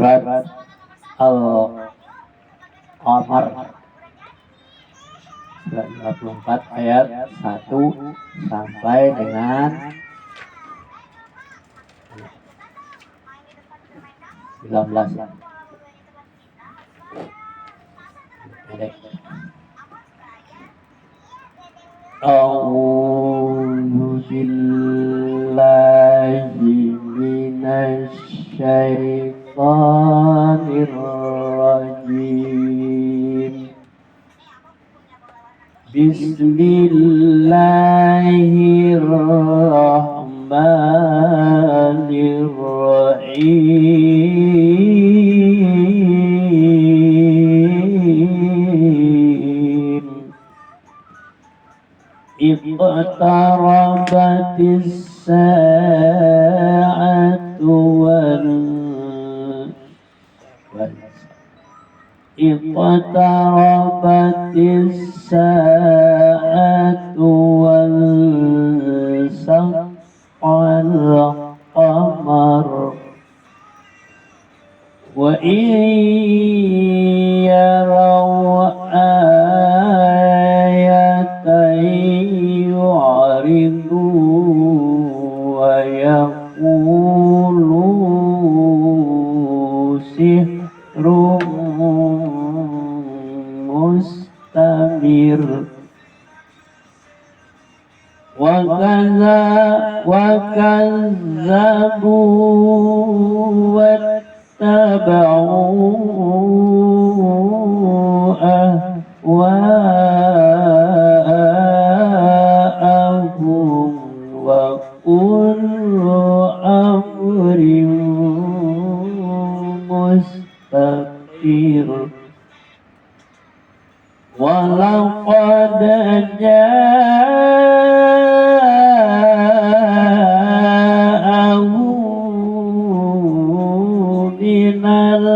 surat Al-Qamar surat 54 ayat 1 sampai dengan 19. A'udzu billahi minasy syaithanir rajim. Bismillahirrahmanirrahim. Iqtarabatis sa'atu Iqtarabatis sa'atu wal saqqal qamar wa in yaraw ayatan yu'ridu wa yaqulu sihrun mustamir wa kazzabu wattaba'u ahwa'ahum wa kullu amrin mustaqir. Walaqad ja'ahum minal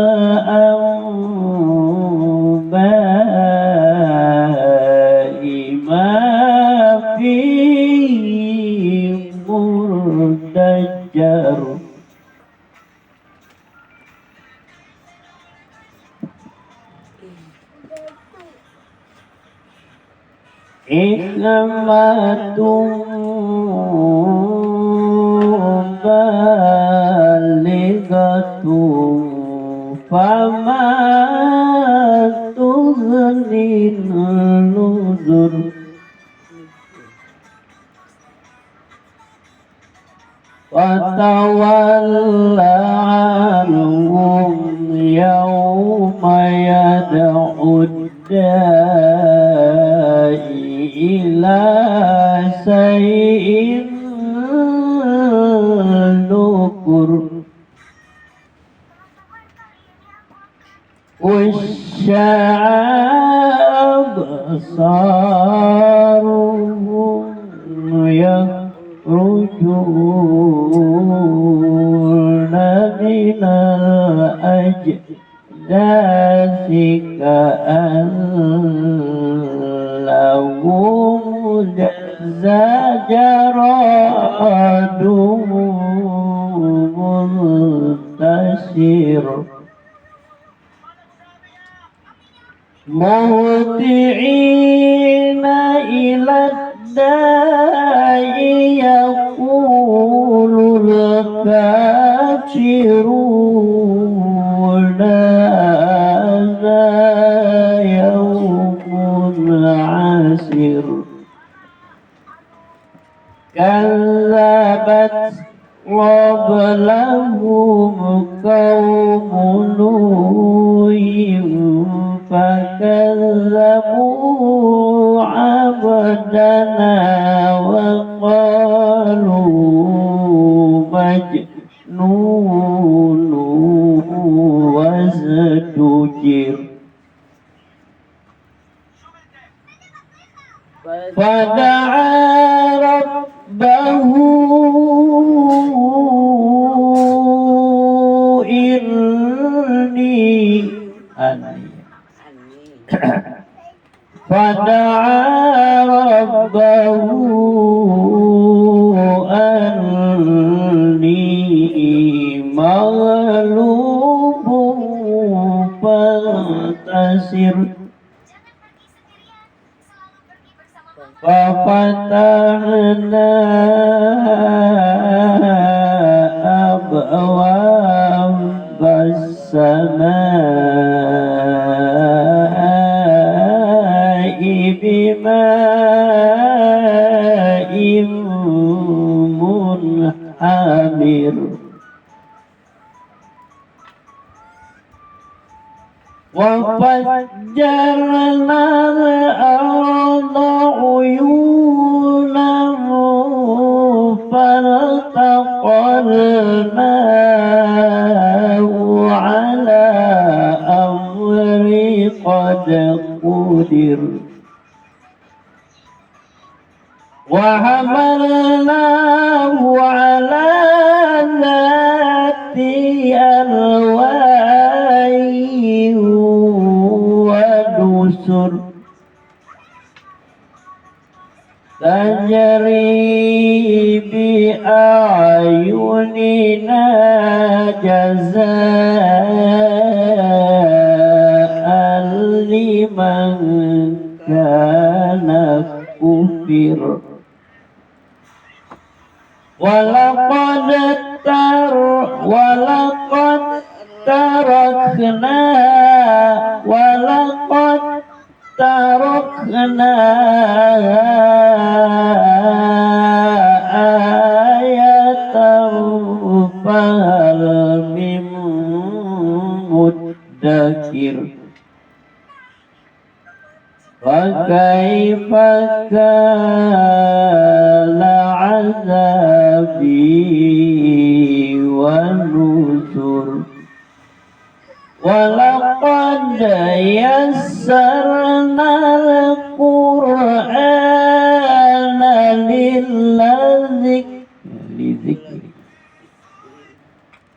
anba'i ma fihi murtajar. Hikmatun balighatun fama tughnin nuzur. Watawalla anhum yawma yad'ud da'i ila say'in nukur. Wasya'ab saruhum yakhrujuna minal ajdasi ka'an lahum zajaradun muntasir. Muhti'ina ila da'i yaqulul kafiruna hadza yawmun 'asir. Kazzabat qablahum qaumun Nuhin fakazzabu abdana wa qalu majnun wazdujir. Fada'a rabbahu inni Fada'a rabbahu anni maghlubun Yasir Fafatahna abwaabas samaa'i bima'in munhamir وفجرنا الأرض عيونا فالتقى الماء على أمر قد قدر وحملناه على ذات ألواح ودسر تجري بأعيننا جزاء لمن كان كفر ولقد تركنا آية فهل من مدكر فكيف كان عذابي ونذر ولقد يسرنا القرآن للذكر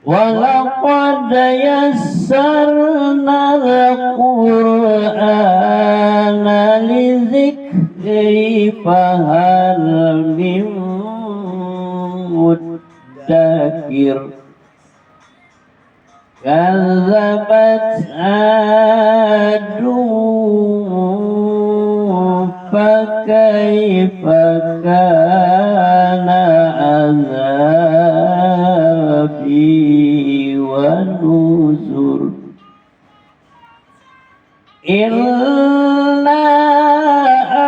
ولقد يسرنا القرآن للذكر فهل من مدكر كذبت عاد فكيف كان عذابي ونذر إنا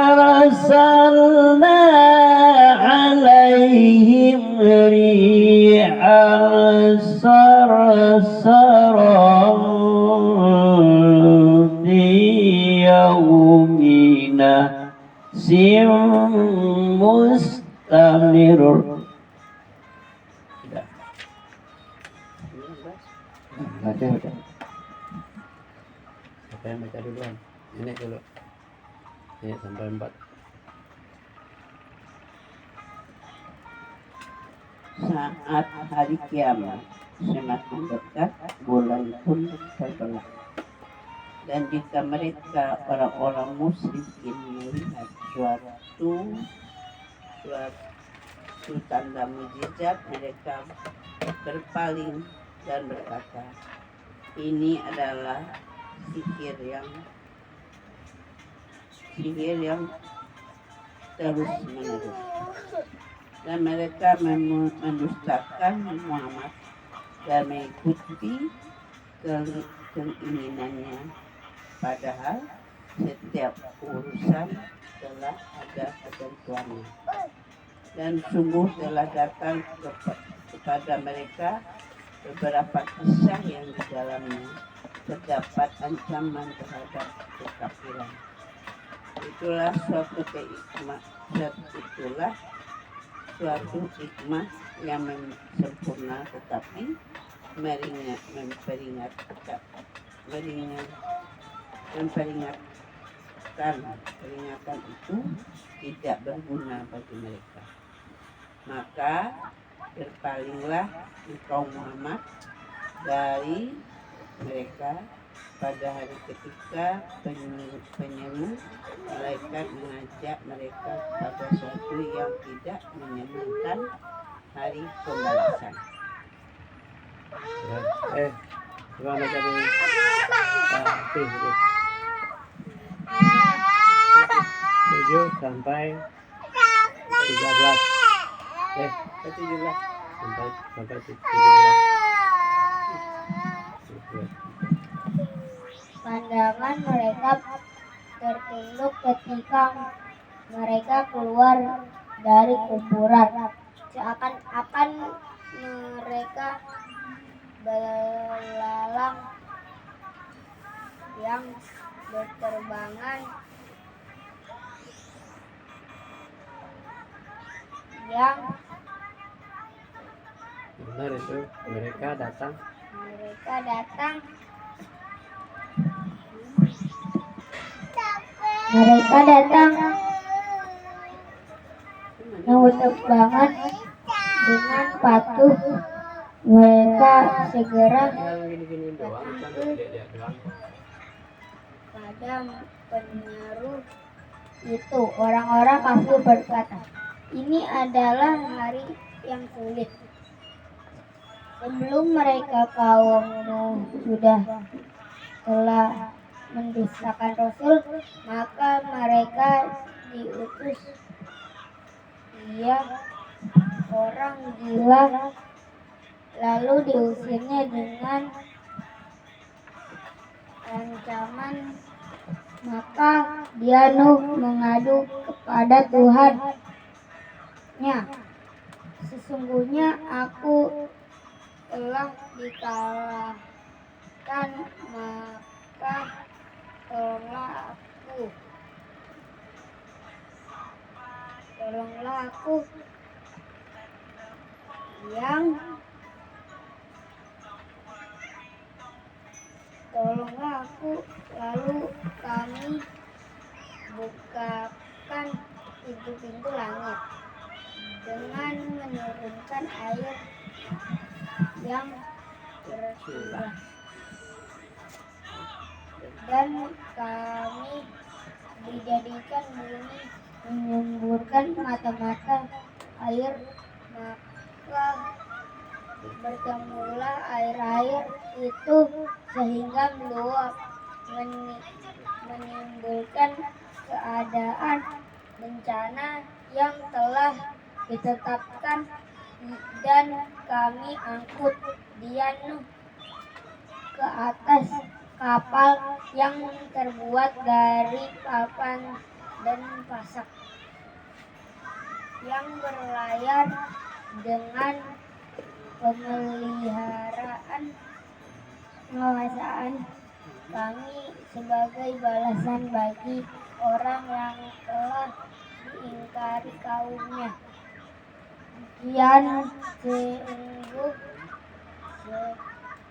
أرسلنا عليهم ريحا صرصرا في يوم نحس مستمر. Baca. Siapa yang baca duluan? Nenek dulu. Nenek sampai 4. Saat hari kiamat semakin dekat, bulan pun terbelah. Dan jika mereka orang-orang musyrikin melihat suatu tanda mukjizat, mereka berpaling dan berkata, ini adalah sihir yang terus menerus. Dan mereka mendustakan Muhammad dan mengikuti keinginannya, padahal setiap urusan telah ada ketentuannya. Dan sungguh telah datang kepada mereka beberapa kisah yang di dalamnya terdapat ancaman terhadap kekafiran. Itulah suatu hikmah yang sempurna, tetapi peringatan itu tidak berguna bagi mereka. Maka berpalinglah engkau Muhammad dari mereka pada hari ketika penyeru malaikat mengajak mereka pada sesuatu yang tidak menyenangkan hari pembalasan. Gimana baca dulu? sampai 13. Ke 17. Sampai 17. Pandangan mereka tertunduk ketika mereka keluar dari kuburan. Seakan-akan mereka belalang yang berterbangan yang Benar itu, mereka datang yang berterbangan dengan patuh. Mereka segera yang gini-gini doang, kan lihat doang. pada penyeru itu. Orang-orang kafir berkata, ini adalah hari yang sulit. Sebelum mereka kaum Nuh telah mendustakan Rasul, maka mereka diutus dia orang gila, lalu diusirnya dengan ancaman. Maka dia Nuh mengadu kepada Tuhannya, sesungguhnya aku telah dikalahkan, maka tolonglah aku lalu kami bukakan pintu-pintu langit dengan menurunkan air yang bercurah, dan kami dijadikan bumi menyemburkan mata-mata air, maka bertemulah air-air itu sehingga meluap, menimbulkan keadaan bencana yang telah ditetapkan, dan kami angkut dia Nuh ke atas kapal yang terbuat dari papan dan pasak, yang berlayar dengan pemeliharaan penguasaan kami sebagai balasan bagi orang yang telah diingkari kaumnya.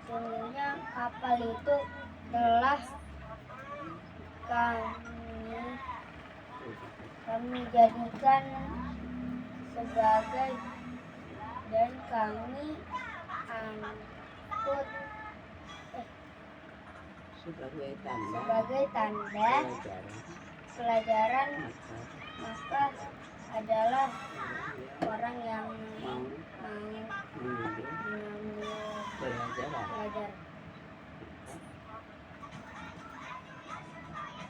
Sesungguhnya kapal itu telah kami jadikan sebagai, dan kami angkut sebagai tanda pelajaran, maka adalah orang yang mau mengambil pelajaran.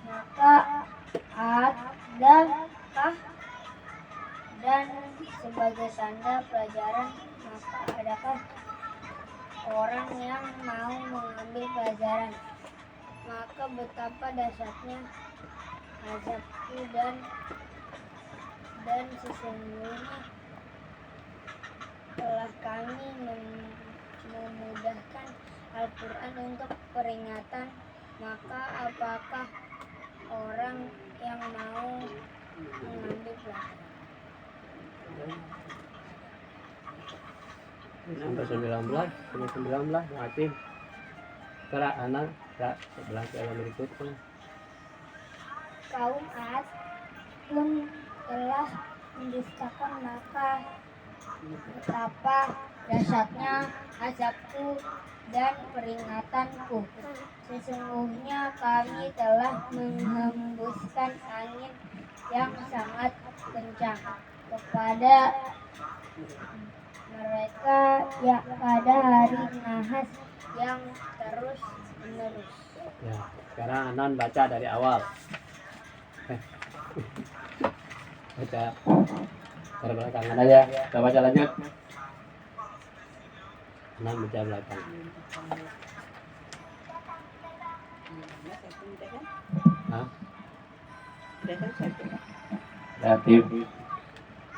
Maka adakah, dan sebagai tanda pelajaran, maka adakah orang yang mau mengambil pelajaran. Maka betapa dahsyatnya azabku, dan sesungguhnya telah kami memudahkan Al-Quran untuk peringatan. Maka apakah orang yang mau mengambil pelajaran? Sampai 19 mati. Sekarang anak sebelah dalam berikutnya. Kaum Ad pun telah mendustakan, maka betapa dahsyatnya azabku dan peringatanku. Sesungguhnya kami telah menghembuskan angin yang sangat kencang kepada mereka ya pada hari nahas yang terus menerus. Ya, sekarang Anan baca dari awal. Baca terbelakangan aja. Kita baca lanjut. 6 baca belakang. Hah? Relatif.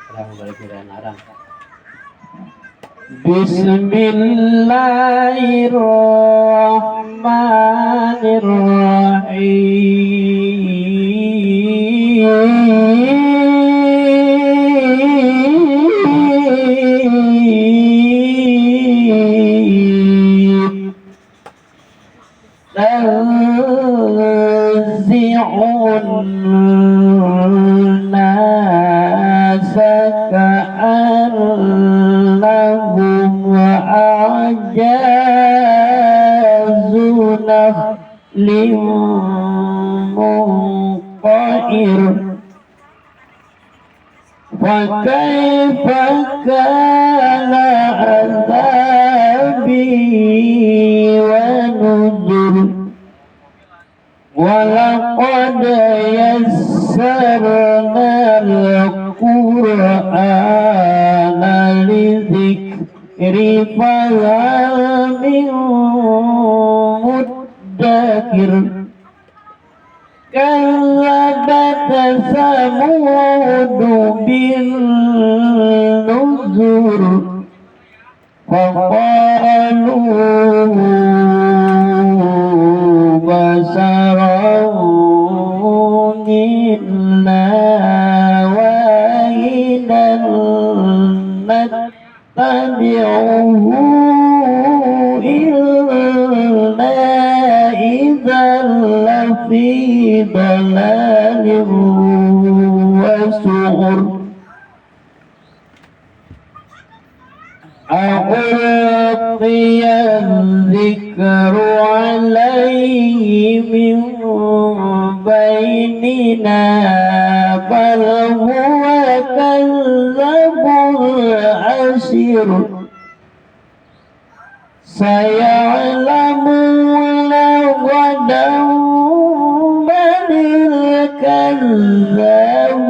Sekarang balik ke narang. Bismillahirrahmanirrahim. Tanzi'un nasa ka'annahum a'jazu nakhlim munqa'ir. فكيف كان عذابي ونذر ولقد يسرنا القرآن للذكر فهل من مدكر كذبت ثمود بالنذر فقالوا بشرا منا واحدا نتبعه إنا إذا لفي ضلال وسعر ألقي الذكر عليه من بيننا بل هو كذب العشر سيعلمون غدا من الكذاب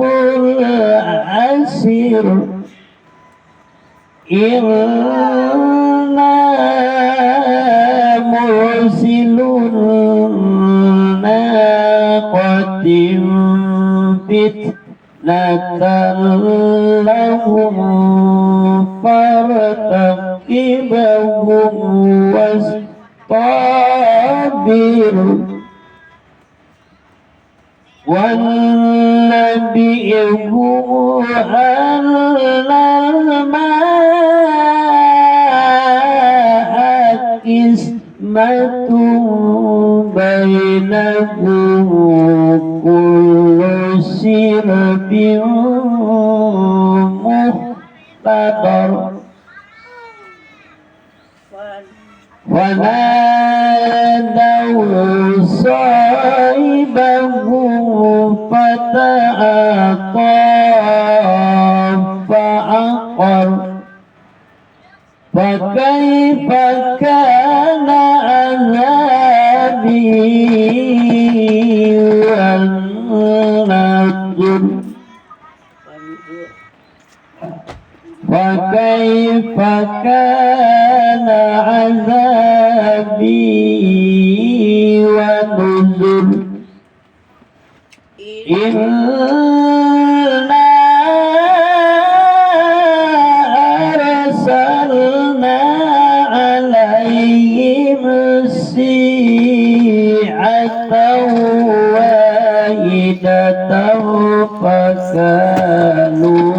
العشر إنا مرسل الناقة فتنة لهم فارتقبهم واصطبر ونبئهم أن الماء قسمة بينهم كل شرب مقتدر ونادوا صاحبهم فتعاطى فعقر فكيف كان عذابي والنذر فكيف كان عذابي ونذر إنا أرسلنا عليهم صيحة واحدة فكانوا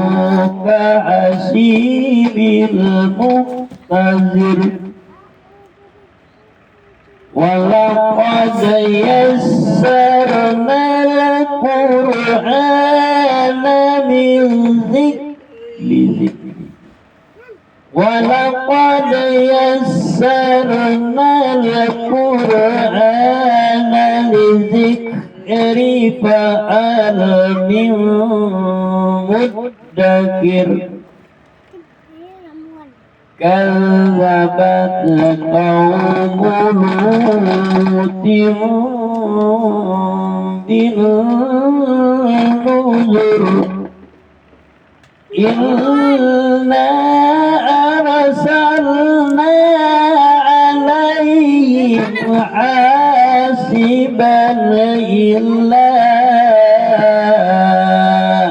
كحصيد المنتظر ولقد يسرنا القرآن للذكر ولقد يسرنا القرآن للذكر فهل من مدكر كذبت قوم لوط بالنذر Inna arsalna alaihim hasiban illa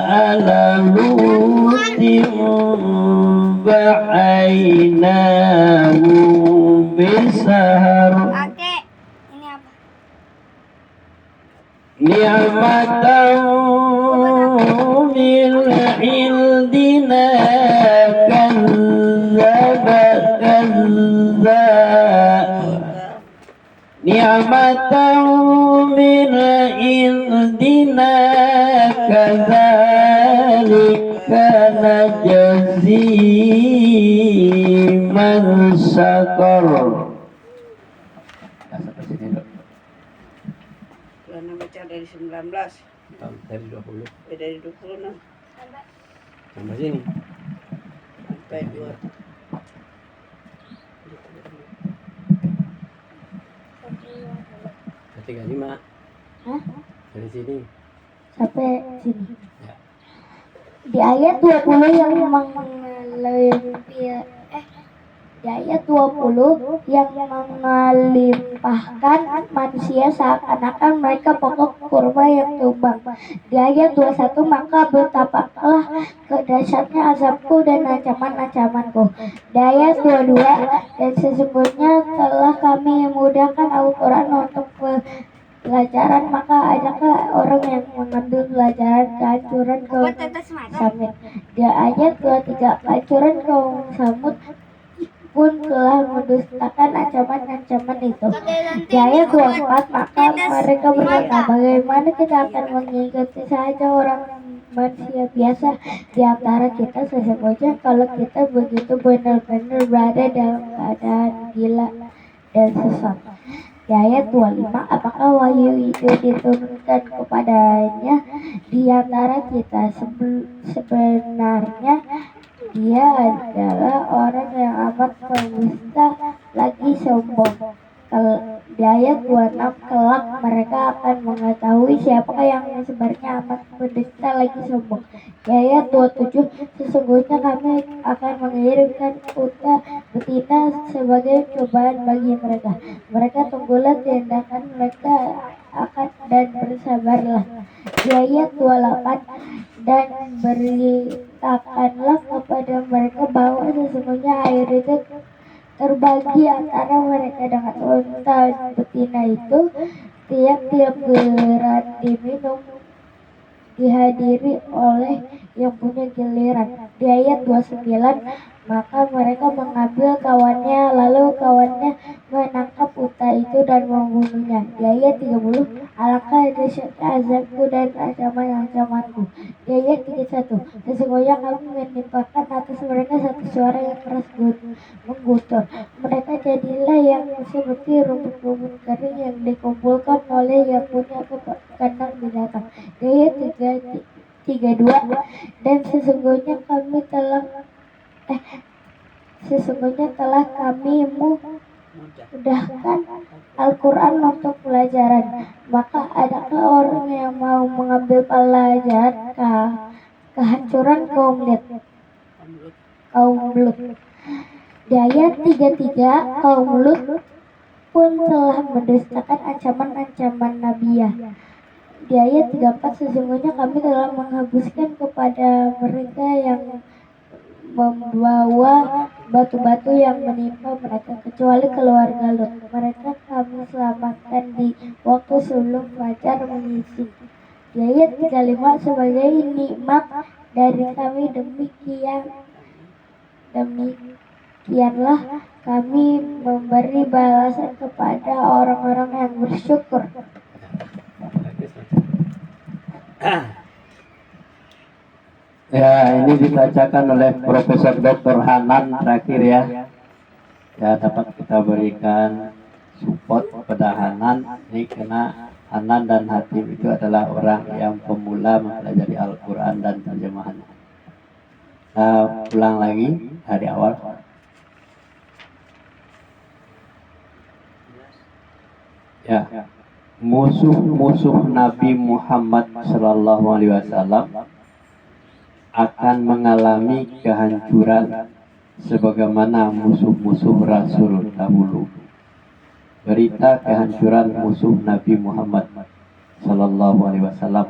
ala lutin ba'ainahu bisahar Oke, ini apa? ni'matan min indina ni'matan min indina kadzalika najzi man syakar. Sampai sini dok. Karena baca dari 19 Dari 20 dari 26 sampai sini. sampai 2 35 Hah? dari sini. Sampai sini. Ya. Di ayat 20 yang di ayat 20 yang melimpahkan manusia seakan-akan mereka pokok kurma yang tumbang. Di ayat 21 maka betapakah kedahsyatnya azabku dan ancaman-ancamanku. Di ayat 22 dan sesungguhnya telah kami memudahkan Al-Quran untuk pelajaran, maka adakah orang yang mengambil pelajaran kehancuran kaum Samud. Di ayat 23 kehancuran kaum Samud pun telah mendustakan ancaman-ancaman itu. Di ayat 24 maka mereka berkata, bagaimana kita akan mengikuti saja orang manusia biasa di antara kita, sesungguhnya kalau kita begitu benar-benar berada dalam keadaan gila dan sesat. Di ayat 25 apakah wahyu itu diturunkan kepadanya di antara kita, sebenarnya dia adalah orang yang amat pendusta lagi sombong. Di ayat 26 kelak mereka akan mengetahui siapakah yang sebenarnya amat pendusta lagi sombong. Di ayat 27 sesungguhnya kami akan mengirimkan unta betina sebagai cobaan bagi mereka. Mereka tunggulah tindakan mereka akan dan bersabarlah. Di ayat 28 dan beritakanlah kepada mereka bahwa sesungguhnya air itu terbagi antara mereka dengan unta betina itu, tiap-tiap giliran diminum dihadiri oleh yang punya giliran. Di ayat 29 maka mereka mengambil kawannya, lalu kawannya menangkap unta itu dan membunuhnya. Di ayat 30 alangkah dahsyatnya azabku dan ancaman-ancamanku. Di ayat 31 sesungguhnya kami menimpakan atas mereka satu suara yang keras menggutur. Mereka jadilah yang seperti rumput-rumput kering yang dikumpulkan oleh yang punya kandang binatang. Di ayat 32 dan sesungguhnya telah kami mudahkan Al-Quran untuk pelajaran, maka adakah orang yang mau mengambil pelajaran kehancuran kaum Lut. Di ayat 33 kaum Lut pun telah mendustakan ancaman-ancaman Nabiya. Di ayat 34 sesungguhnya kami telah menghapuskan kepada mereka yang membawa batu-batu yang menimpa mereka kecuali keluarga Lut. Mereka kami selamatkan di waktu sebelum fajar menyisik. Di ayat 35 sebagai nikmat dari kami demikianlah kami memberi balasan kepada orang-orang yang bersyukur. Ya, ini dibacakan oleh Profesor Dr. Hanan terakhir ya. Ya, dapat kita berikan support kepada Hanan. Ini karena Hanan dan Hatim itu adalah orang yang pemula mempelajari Al-Quran dan terjemahannya. Nah, ulang lagi dari awal. Ya, musuh-musuh Nabi Muhammad Sallallahu Alaihi Wasallam akan mengalami kehancuran sebagaimana musuh-musuh Rasul dahulu. Berita kehancuran musuh Nabi Muhammad Sallallahu Alaihi Wasallam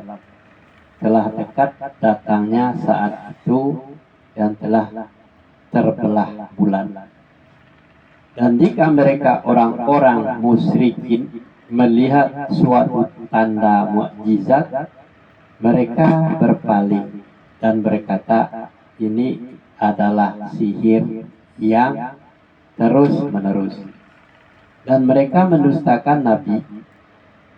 telah dekat datangnya saat itu dan telah terbelah bulan. Dan jika mereka orang-orang musyrikin melihat suatu tanda mukjizat, mereka berpaling dan berkata, ini adalah sihir yang terus-menerus. Dan mereka mendustakan Nabi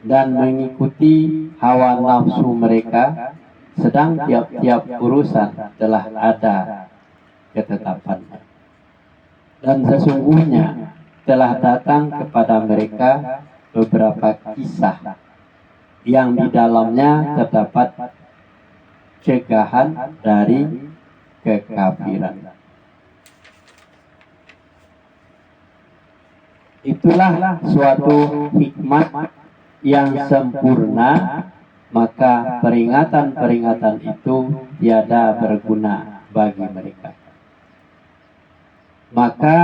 dan mengikuti hawa nafsu mereka, sedang tiap-tiap urusan telah ada ketetapannya. Dan sesungguhnya telah datang kepada mereka beberapa kisah yang di dalamnya terdapat cegahan dari kekafiran. Itulah suatu hikmat yang sempurna, maka peringatan-peringatan itu tiada berguna bagi mereka. Maka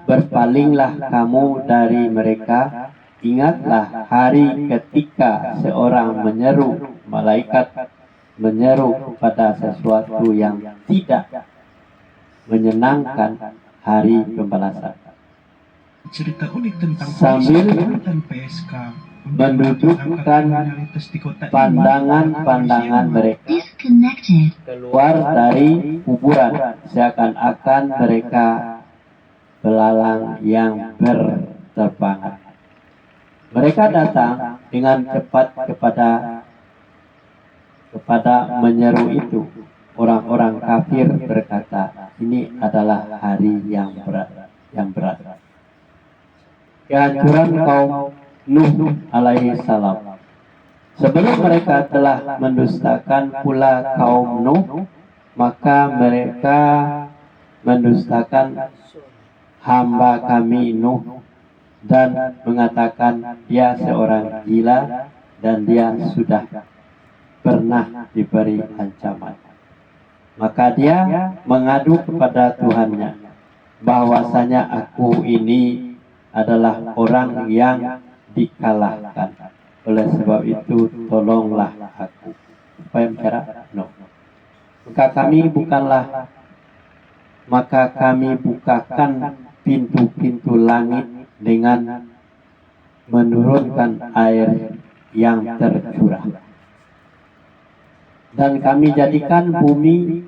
berpalinglah kamu dari mereka. Ingatlah hari ketika seorang menyeru, malaikat menyeru kepada sesuatu yang tidak menyenangkan hari pembalasan. Cerita unik tentang Sambil dan PSK mendudukkan pandangan-pandangan mereka keluar dari kuburan, seakan-akan mereka belalang yang berterbangan. Mereka datang dengan cepat kepada menyeru itu. Orang-orang kafir berkata, ini adalah hari yang berat. Kehancuran kaum Nuh alaihi salam. Sebelum mereka telah mendustakan pula kaum Nuh, maka mereka mendustakan hamba kami Nuh dan mengatakan dia seorang gila dan dia sudah pernah diberi ancaman. Maka dia mengadu kepada Tuhannya bahwasanya aku ini adalah orang yang dikalahkan. Oleh sebab itu tolonglah aku. Apa yang bicara? No. Maka kami bukakan pintu-pintu langit dengan menurunkan air yang tercurah. Dan kami jadikan bumi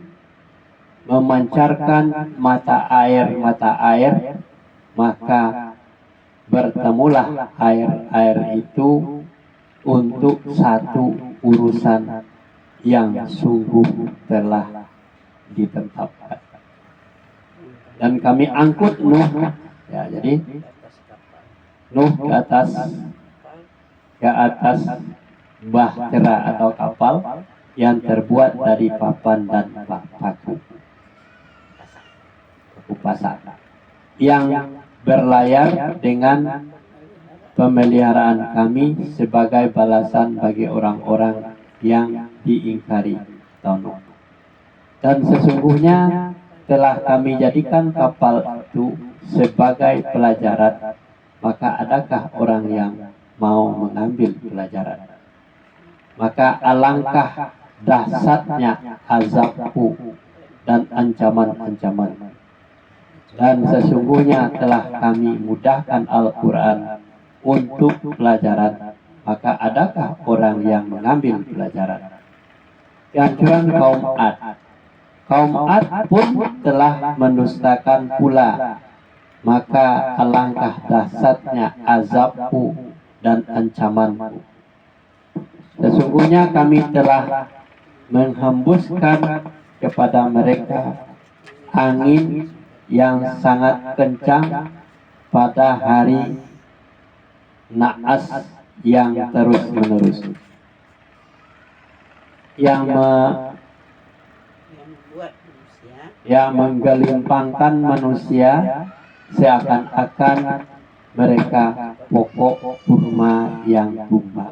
memancarkan mata air, maka bertemulah air itu untuk satu urusan yang sungguh telah ditetapkan. Dan kami angkut Nuh, ya, jadi Nuh ke atas bahtera atau kapal yang terbuat dari papan dan paku pasak yang berlayar dengan pemeliharaan kami sebagai balasan bagi orang-orang yang diingkari Nuh. Dan sesungguhnya telah kami jadikan kapal itu sebagai pelajaran. Maka adakah orang yang mau mengambil pelajaran? Maka alangkah dahsyatnya azabku dan ancaman-ancaman. Dan sesungguhnya telah kami mudahkan Al-Quran untuk pelajaran. Maka adakah orang yang mengambil pelajaran? Kehancuran kaum Ad. Kaum Ad pun telah mendustakan pula. Maka alangkah dahsyatnya azabku dan ancamanku. Sesungguhnya kami telah menghembuskan kepada mereka angin yang sangat kencang pada hari naas yang terus-menerus, yang menggelimpangkan manusia seakan-akan mereka pokok kurma yang tumbang.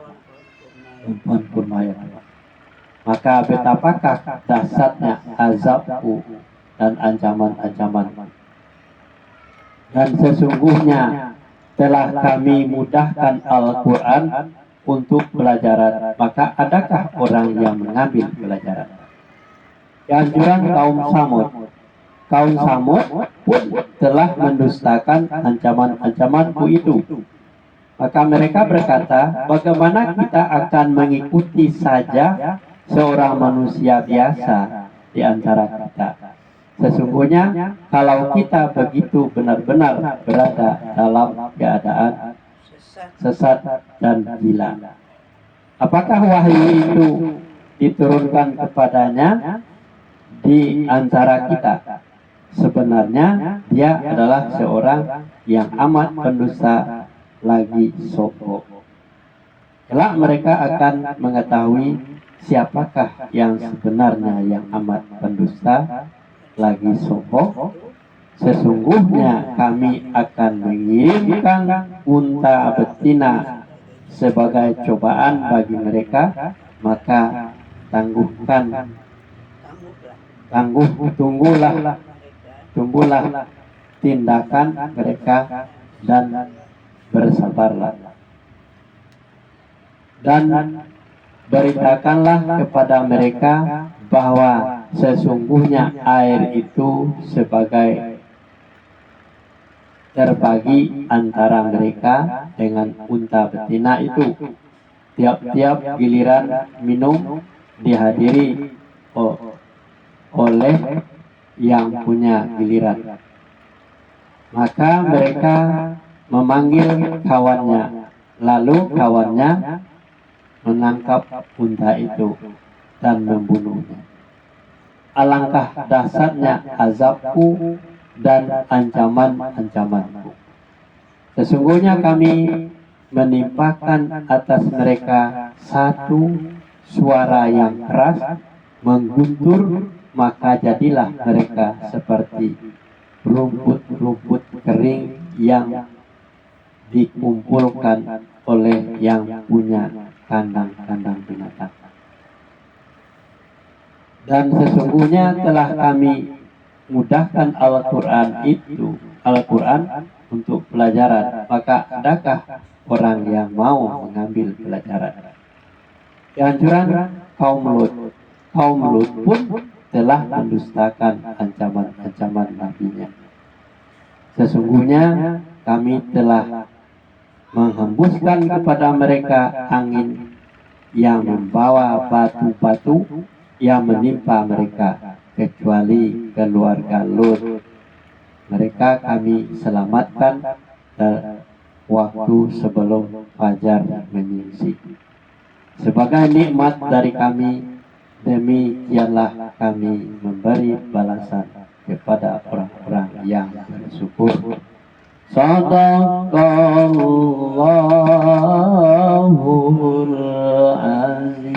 Maka betapakah dahsyatnya azabku dan ancaman-ancaman. Dan sesungguhnya telah kami mudahkan Al-Quran untuk pelajaran. Maka adakah orang yang mengambil pelajaran? Kehancuran kaum Samud. Kaum Samud pun telah mendustakan ancaman-ancamanku itu. Maka mereka berkata, bagaimana kita akan mengikuti saja seorang manusia biasa di antara kita. Sesungguhnya kalau kita begitu benar-benar berada dalam keadaan Sesat. sesat dan gila. Apakah wahyu itu diturunkan kepadanya di antara kita? Sebenarnya dia adalah seorang yang amat pendusta lagi sombong. Kelak mereka akan mengetahui siapakah yang sebenarnya yang amat pendusta lagi sombong. Sesungguhnya kami akan mengirimkan unta betina sebagai cobaan bagi mereka, maka tangguhlah, tunggulah tindakan mereka dan bersabarlah. Dan beritakanlah kepada mereka bahwa sesungguhnya air itu sebagai terbagi antara mereka dengan unta betina itu. Tiap-tiap giliran minum dihadiri oleh yang punya giliran. Maka mereka memanggil kawannya, lalu kawannya menangkap unta itu dan membunuhnya. Alangkah dahsyatnya azabku dan ancaman-ancamanku. Sesungguhnya kami menimpakan atas mereka satu suara yang keras mengguntur, maka jadilah mereka seperti rumput-rumput kering yang dikumpulkan oleh yang punya kandang-kandang binatang. Dan sesungguhnya telah kami mudahkan Al-Quran untuk pelajaran. Maka adakah orang yang mau mengambil pelajaran? Kehancuran kaum Lut. Kaum Lut pun telah mendustakan ancaman-ancaman nabinya. Sesungguhnya kami telah menghembuskan kepada mereka angin yang membawa batu-batu yang menimpa mereka, kecuali keluarga Lut. Mereka kami selamatkan waktu sebelum fajar menyingsing. Sebagai nikmat dari kami, demikianlah kami memberi balasan kepada orang-orang yang bersyukur. Sadaqallahul azim.